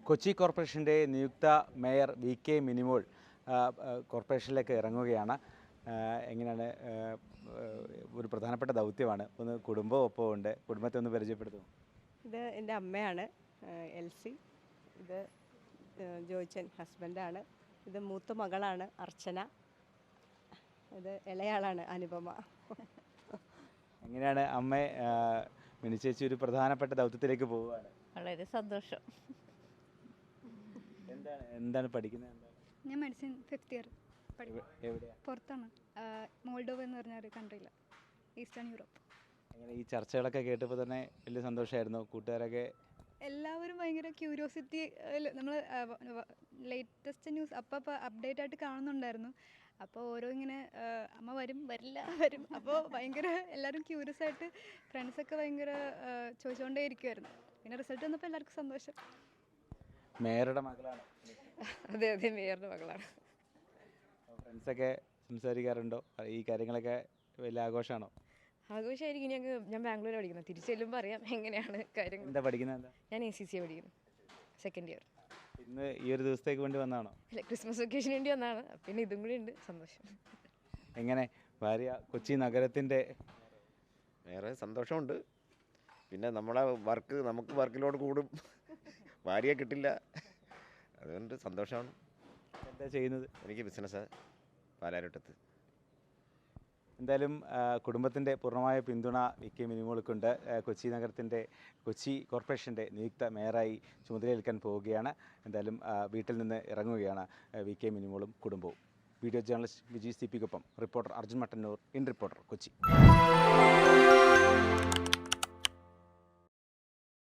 കൊച്ചി കോർപ്പറേഷൻ്റെ നിയുക്ത mayor V K Minimol കോർപ്പറേഷനിലേക്ക് ഇറങ്ങുകയാണ്. എങ്ങനെയാണ് ഒരു പ്രധാനപ്പെട്ട ദൗത്യമാണ്. ഒന്ന് കുടുംബം ഒപ്പമുണ്ട്. കുടുംബത്തെ ഒന്ന് പരിചയപ്പെടുത്തും. ഇത് എൻ്റെ അമ്മയാണ് എൽസി. ഇത് ജോയിച്ചൻ ഹസ്ബൻഡാണ്. ഇത് മൂത്ത മകളാണ് അർച്ചന. ഇത് ഇളയാളാണ് അനുപമ. എങ്ങനെയാണ് അമ്മ മിനിച്ചേച്ചി ഒരു പ്രധാനപ്പെട്ട ദൗത്യത്തിലേക്ക് പോവുകയാണ്? വളരെ സന്തോഷം. എന്താണ് പഠിക്കുന്നത്? ഞാൻ മെഡിസിൻ 5th ഇയർ പുറത്താണ്, മോൾഡോവ എന്ന് പറഞ്ഞ ഒരു കൺട്രിയിൽ, ഈസ്റ്റേൺ യൂറോപ്പ്. അങ്ങനെ ഈ ചർച്ചകളൊക്കെ കേട്ടപ്പോൾ തന്നെ വലിയ സന്തോഷമായിരുന്നു. കൂട്ടുകാരൊക്കെ എല്ലാവരും ഭയങ്കര ക്യൂരിയോസിറ്റി. നമ്മൾ ലേറ്റസ്റ്റ് ന്യൂസ് അപ്പോൾ അപ്ഡേറ്റ് ആയിട്ട് കാണുന്നുണ്ടായിരുന്നു. അപ്പോൾ ഓരോ ഇങ്ങനെ അമ്മ വരും വരില്ല വരും, അപ്പോൾ ഭയങ്കര എല്ലാവരും ക്യൂരിയസ് ആയിട്ട് ഫ്രണ്ട്സൊക്കെ ഭയങ്കര ചോദിച്ചുകൊണ്ടേ ഇരിക്കുമായിരുന്നു. പിന്നെ റിസൾട്ട് വന്നപ്പോൾ എല്ലാവർക്കും സന്തോഷം. മേയറുടെ മകളാണ്? അതെ അതെ, മേയറുടെ മകളാണ്. ഫ്രണ്ട്സൊക്കെ സംസാരിക്കാറുണ്ടോ? ഈ കാര്യങ്ങളൊക്കെ വലിയ ആഘോഷമാണോ? ആഘോഷമായിരിക്കും. ഞാൻ ബാംഗ്ലൂരിൽ പഠിക്കുന്നത്. തിരിച്ചു ചെല്ലുമ്പോൾ അറിയാം എങ്ങനെയാണ് കാര്യങ്ങൾ. എന്താ പഠിക്കുന്നത്? ഞാൻ ACC പഠിക്കുന്നു, 2nd ഇയർ. ഇന്ന് ഈ ഒരു ദിവസത്തേക്ക് വേണ്ടി വന്നതാണോ? അല്ല, ക്രിസ്മസ് വെക്കേഷന് വേണ്ടി വന്നതാണ്. പിന്നെ ഇതും കൂടി ഉണ്ട്, സന്തോഷം. എങ്ങനെ ഭാര്യ കൊച്ചി നഗരത്തിൻ്റെ? വേറെ സന്തോഷമുണ്ട്. പിന്നെ നമുക്ക് വർക്കിലോട് കൂടും, ഭാര്യയെ കിട്ടില്ല, അതുകൊണ്ട് സന്തോഷമാണ്. എന്താ ചെയ്യുന്നത്? എനിക്ക് ബിസിനസ് പാലാരിവട്ടത്ത്. എന്തായാലും കുടുംബത്തിൻ്റെ പൂർണ്ണമായ പിന്തുണ വി കെ മിനിമോൾക്കുണ്ട്. കൊച്ചി കോർപ്പറേഷൻ്റെ നിയുക്ത മേയറായി ചുമതലയേൽക്കാൻ പോവുകയാണ്. എന്തായാലും വീട്ടിൽ നിന്ന് ഇറങ്ങുകയാണ് വി കെ മിനിമോളും കുടുംബവും. വീഡിയോ ജേർണലിസ്റ്റ് വിജി CP-ക്കൊപ്പം reporter Arjun Mattannur, in Reporter, Kochi.